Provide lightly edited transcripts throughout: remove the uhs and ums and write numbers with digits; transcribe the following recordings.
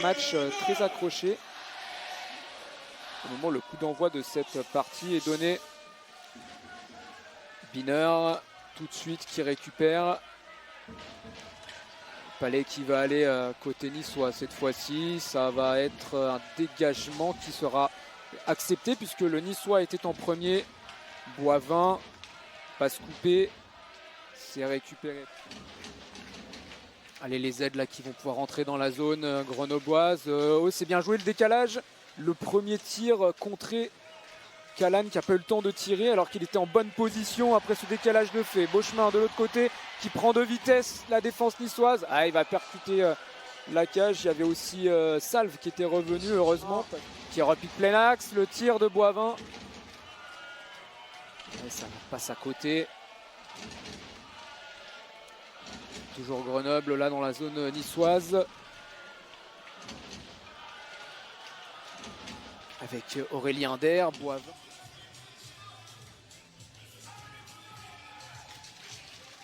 Match très accroché. Au moment où le coup d'envoi de cette partie est donné. Biner tout de suite qui récupère. Palais qui va aller côté niçois cette fois-ci. Ça va être un dégagement qui sera accepté puisque le niçois était en premier. Boivin, passe coupée, c'est récupéré. Allez, les aides là qui vont pouvoir rentrer dans la zone grenobloise. Oh, c'est bien joué le décalage. Le premier tir contré. Calan qui n'a pas eu le temps de tirer alors qu'il était en bonne position après ce décalage de fait. Beauchemin de l'autre côté qui prend de vitesse la défense niçoise. Ah, il va percuter la cage. Il y avait aussi Salve qui était revenu heureusement. Qui repique plein axe. Le tir de Boivin. Et ça passe à côté. Toujours Grenoble là dans la zone niçoise. Avec Aurélien Der, Boivin.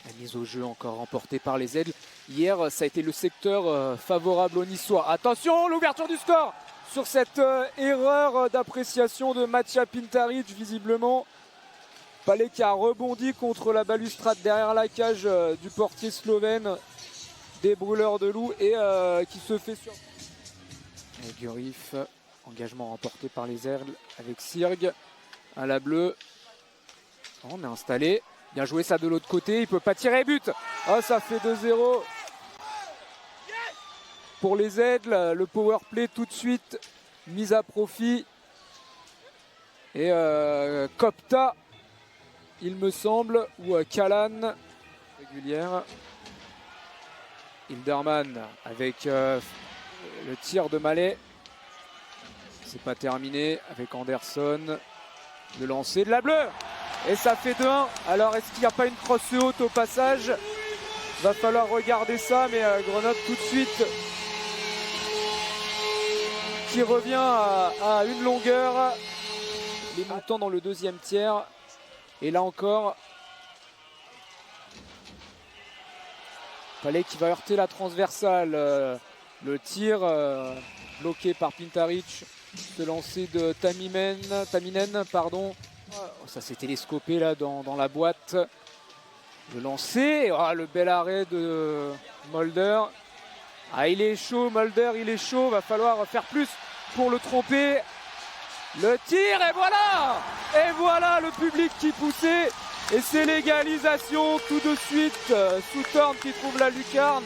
La mise au jeu encore remportée par les Aigles. Hier, ça a été le secteur favorable aux Niçois. Attention, l'ouverture du score sur cette erreur d'appréciation de Matija Pintaric, visiblement. Palais qui a rebondi contre la balustrade derrière la cage du portier slovène des Brûleurs de Loup et qui se fait sur... Gurif, engagement remporté par les Aigles avec Sirg à la bleue. On est installé. Bien joué ça de l'autre côté, il peut pas tirer but. Ah, ça fait 2-0 pour les Aigles. Le power play tout de suite mis à profit. Et Kopta, il me semble, ou Calan, régulière. Hilderman avec le tir de Mallet. C'est pas terminé avec Anderson. Le lancer de la bleue. Et ça fait 2-1. Alors est-ce qu'il n'y a pas une crosse haute au passage? Va falloir regarder ça, mais Grenoble tout de suite qui revient à une longueur. Les montants dans le deuxième tiers. Et là encore, Palais qui va heurter la transversale. Le tir bloqué par Pintaric. Ce lancer de Taminen, pardon. Oh, ça s'est télescopé là dans la boîte. Le lancer, oh, le bel arrêt de Mulder. Ah, il est chaud, Mulder, il est chaud. Va falloir faire plus pour le tromper. Le tir, et voilà! Et voilà le public qui poussait. Et c'est l'égalisation tout de suite. Southorn qui trouve la lucarne.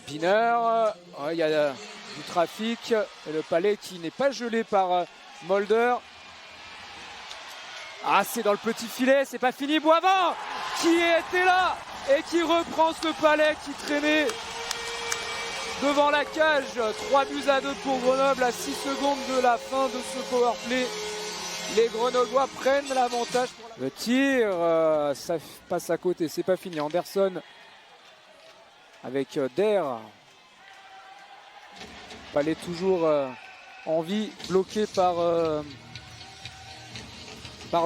Biner, oh, il y a du trafic. Et le Palais qui n'est pas gelé par Mulder. Ah, c'est dans le petit filet, c'est pas fini. Boivin qui était là et qui reprend ce Palais qui traînait devant la cage. 3-2 pour Grenoble à 6 secondes de la fin de ce powerplay. Les Grenoblois prennent l'avantage. Le tir, ça passe à côté, c'est pas fini. Anderson avec Der. Palais toujours en vie, bloqué par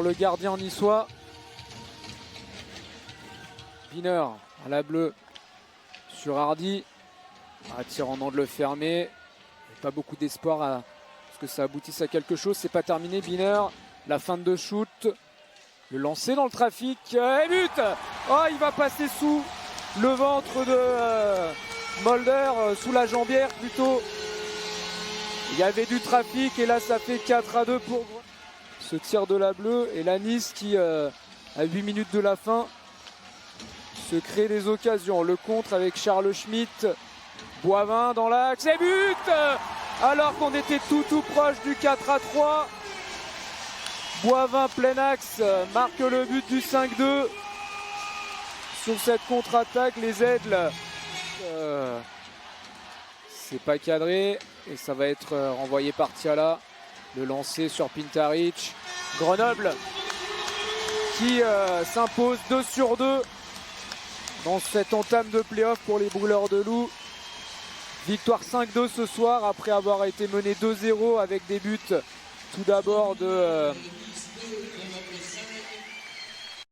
le gardien niçois. Biner à la bleue sur Hardy. Tirant de le fermer. Pas beaucoup d'espoir à ce que ça aboutisse à quelque chose. C'est pas terminé. Biner, la fin de shoot. Le lancer dans le trafic. Et but! Oh, il va passer sous le ventre de Mulder, sous la jambière plutôt. Il y avait du trafic et là ça fait 4-2 pour ce tir de la bleue. Et la Nice qui, à 8 minutes de la fin, se crée des occasions. Le contre avec Charles Schmitt. Boivin dans l'axe et but! Alors qu'on était tout proche du 4-3. Boivin plein axe marque le but du 5-2. Sur cette contre-attaque, les Aigles, c'est pas cadré et ça va être renvoyé par Tiala. Le lancer sur Pintaric. Grenoble qui s'impose 2-2 dans cette entame de play-off pour les Brûleurs de Loup. Victoire 5-2 ce soir après avoir été mené 2-0 avec des buts tout d'abord de